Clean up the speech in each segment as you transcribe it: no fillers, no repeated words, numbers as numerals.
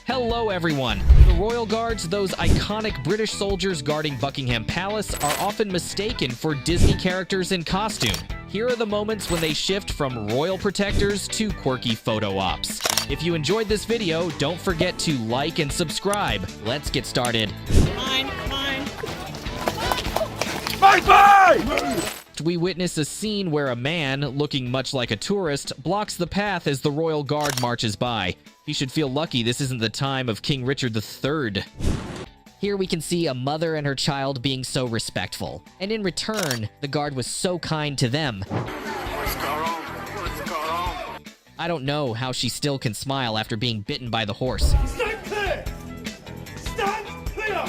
Hello everyone! The Royal Guards, those iconic British soldiers guarding Buckingham Palace, are often mistaken for Disney characters in costume. Here are the moments when they shift from royal protectors to quirky photo ops. If you enjoyed this video, don't forget to like and subscribe. Let's get started. Mine. Bye! We witness a scene where a man, looking much like a tourist, blocks the path as the Royal Guard marches by. He should feel lucky this isn't the time of King Richard III. Here we can see a mother and her child being so respectful. And in return, the guard was so kind to them. What's going on? I don't know how she still can smile after being bitten by the horse. Stand clear! Stand clear!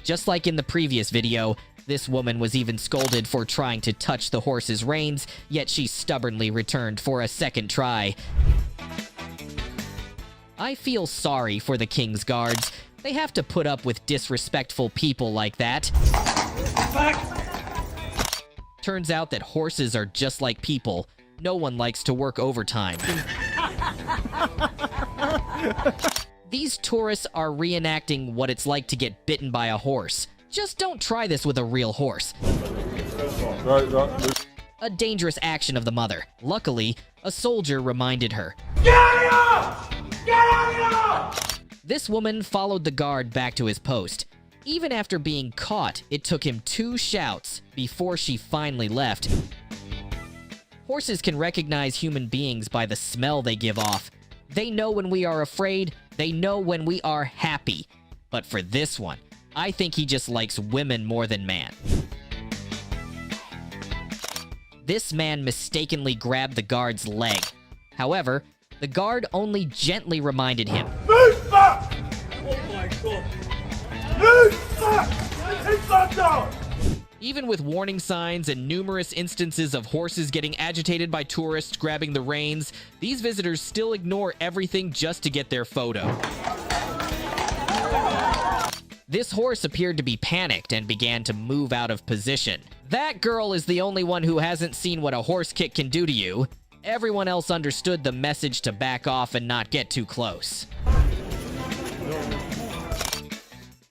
Just like in the previous video, this woman was even scolded for trying to touch the horse's reins, yet she stubbornly returned for a second try. I feel sorry for the King's Guards. They have to put up with disrespectful people like that. Turns out that horses are just like people. No one likes to work overtime. These tourists are reenacting what it's like to get bitten by a horse. Just don't try this with a real horse. A dangerous action of the mother. Luckily, a soldier reminded her. Get out! Get out! This woman followed the guard back to his post. Even after being caught, it took him 2 shouts before she finally left. Horses can recognize human beings by the smell they give off. They know when we are afraid, they know when we are happy. But for this one, I think he just likes women more than man. This man mistakenly grabbed the guard's leg. However, the guard only gently reminded him. Move back! Oh my god! Move back! Take that down! Even with warning signs and numerous instances of horses getting agitated by tourists grabbing the reins, these visitors still ignore everything just to get their photo. This horse appeared to be panicked and began to move out of position. That girl is the only one who hasn't seen what a horse kick can do to you. Everyone else understood the message to back off and not get too close.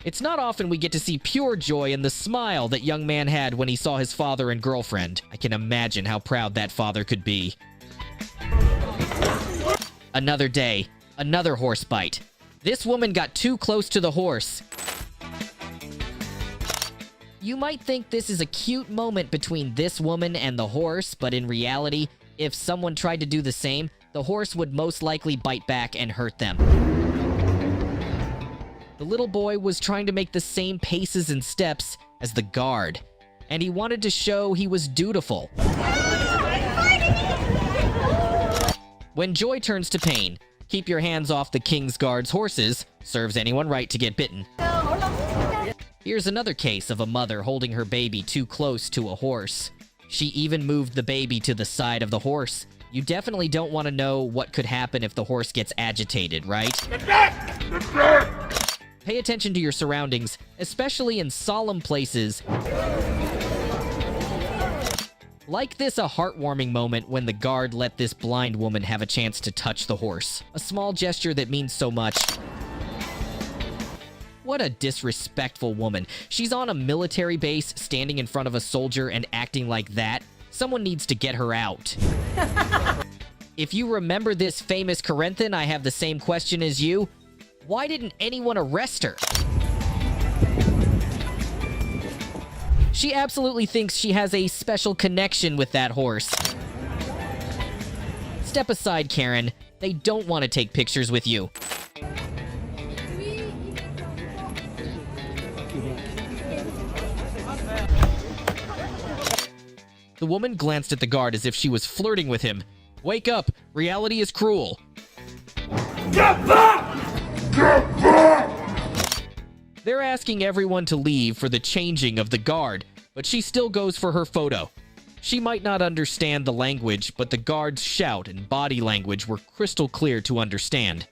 It's not often we get to see pure joy in the smile that young man had when he saw his father and girlfriend. I can imagine how proud that father could be. Another day, another horse bite. This woman got too close to the horse. You might think this is a cute moment between this woman and the horse, but in reality, if someone tried to do the same, the horse would most likely bite back and hurt them. The little boy was trying to make the same paces and steps as the guard, and he wanted to show he was dutiful. When joy turns to pain, keep your hands off the King's Guard's horses. Serves anyone right to get bitten. Here's another case of a mother holding her baby too close to a horse. She even moved the baby to the side of the horse. You definitely don't want to know what could happen if the horse gets agitated, right? Pay attention to your surroundings, especially in solemn places. Like this, a heartwarming moment when the guard let this blind woman have a chance to touch the horse. A small gesture that means so much. What a disrespectful woman. She's on a military base, standing in front of a soldier and acting like that. Someone needs to get her out. If you remember this famous Corinthian, I have the same question as you. Why didn't anyone arrest her? She absolutely thinks she has a special connection with that horse. Step aside, Karen. They don't want to take pictures with you. The woman glanced at the guard as if she was flirting with him. Wake up! Reality is cruel. Get back! Get back! They're asking everyone to leave for the changing of the guard, but she still goes for her photo. She might not understand the language, but the guard's shout and body language were crystal clear to understand.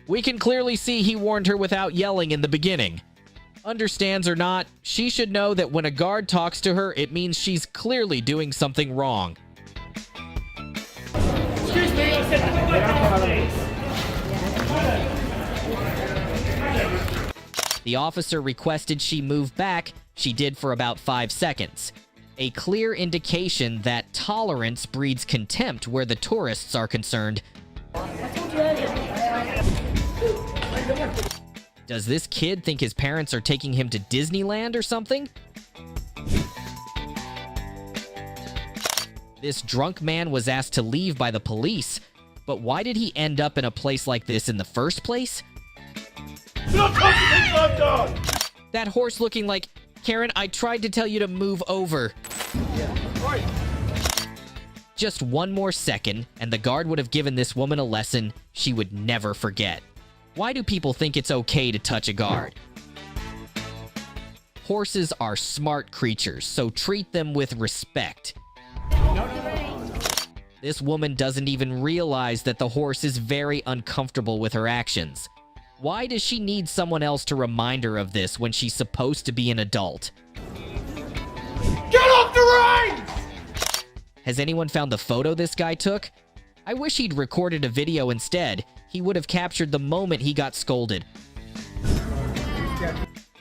We can clearly see he warned her without yelling in the beginning. Understands or not, she should know that when a guard talks to her, it means she's clearly doing something wrong. The officer requested she move back. She did for about 5 seconds. A clear indication that tolerance breeds contempt where the tourists are concerned. Does this kid think his parents are taking him to Disneyland or something? This drunk man was asked to leave by the police, but why did he end up in a place like this in the first place? That horse looking like, Karen, I tried to tell you to move over. Just one more second, and the guard would have given this woman a lesson she would never forget. Why do people think it's okay to touch a guard? Horses are smart creatures, so treat them with respect. This woman doesn't even realize that the horse is very uncomfortable with her actions. Why does she need someone else to remind her of this when she's supposed to be an adult? Get off the reins! Has anyone found the photo this guy took? I wish he'd recorded a video instead. He would have captured the moment he got scolded.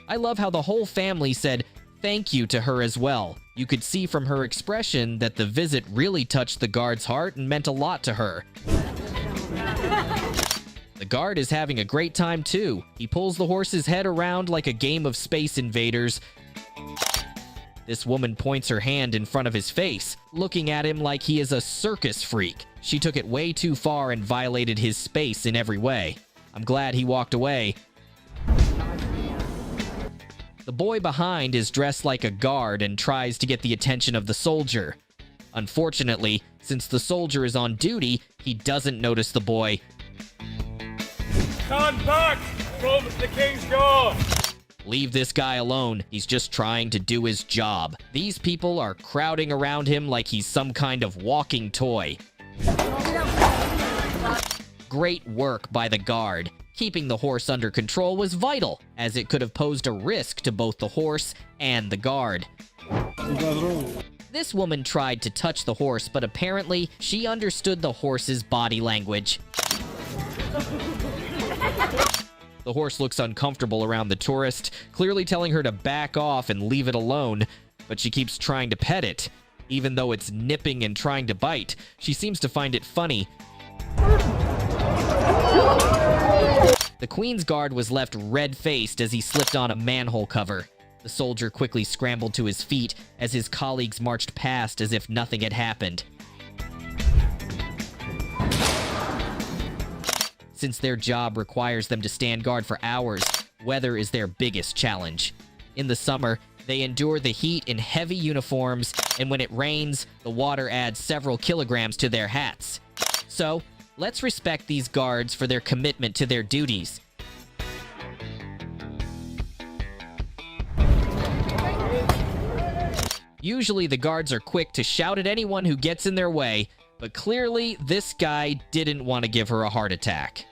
I love how the whole family said thank you to her as well. You could see from her expression that the visit really touched the guard's heart and meant a lot to her. The guard is having a great time too. He pulls the horse's head around like a game of Space Invaders. This woman points her hand in front of his face, looking at him like he is a circus freak. She took it way too far and violated his space in every way. I'm glad he walked away. The boy behind is dressed like a guard and tries to get the attention of the soldier. Unfortunately, since the soldier is on duty, he doesn't notice the boy. Stand back from the King's Guard! Leave this guy alone. He's just trying to do his job. These people are crowding around him like he's some kind of walking toy. Great work by the guard. Keeping the horse under control was vital, as it could have posed a risk to both the horse and the guard. This woman tried to touch the horse, but apparently she understood the horse's body language. The horse looks uncomfortable around the tourist, clearly telling her to back off and leave it alone, but she keeps trying to pet it. Even though it's nipping and trying to bite, she seems to find it funny. The Queen's Guard was left red-faced as he slipped on a manhole cover. The soldier quickly scrambled to his feet as his colleagues marched past as if nothing had happened. Since their job requires them to stand guard for hours, weather is their biggest challenge. In the summer, they endure the heat in heavy uniforms, and when it rains, the water adds several kilograms to their hats. So, let's respect these guards for their commitment to their duties. Usually the guards are quick to shout at anyone who gets in their way, but clearly this guy didn't want to give her a heart attack.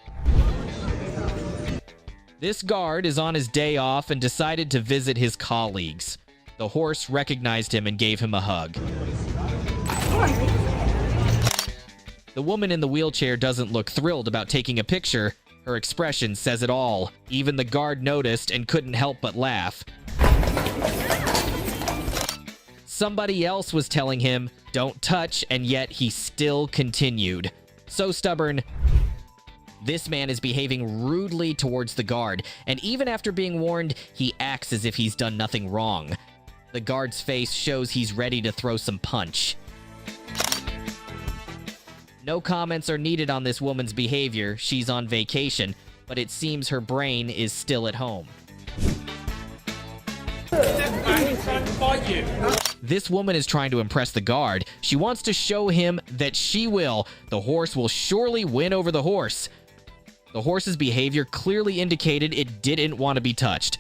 This guard is on his day off and decided to visit his colleagues. The horse recognized him and gave him a hug. The woman in the wheelchair doesn't look thrilled about taking a picture. Her expression says it all. Even the guard noticed and couldn't help but laugh. Somebody else was telling him, don't touch, and yet he still continued. So stubborn. This man is behaving rudely towards the guard, and even after being warned, he acts as if he's done nothing wrong. The guard's face shows he's ready to throw some punch. No comments are needed on this woman's behavior. She's on vacation, but it seems her brain is still at home. This woman is trying to impress the guard. She wants to show him that she will. The horse will surely win over the horse. The horse's behavior clearly indicated it didn't want to be touched.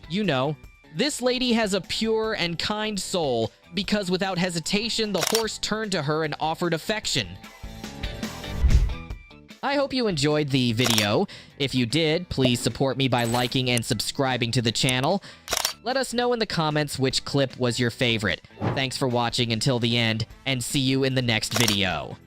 You know, this lady has a pure and kind soul because without hesitation, the horse turned to her and offered affection. I hope you enjoyed the video. If you did, please support me by liking and subscribing to the channel. Let us know in the comments which clip was your favorite. Thanks for watching until the end, and see you in the next video.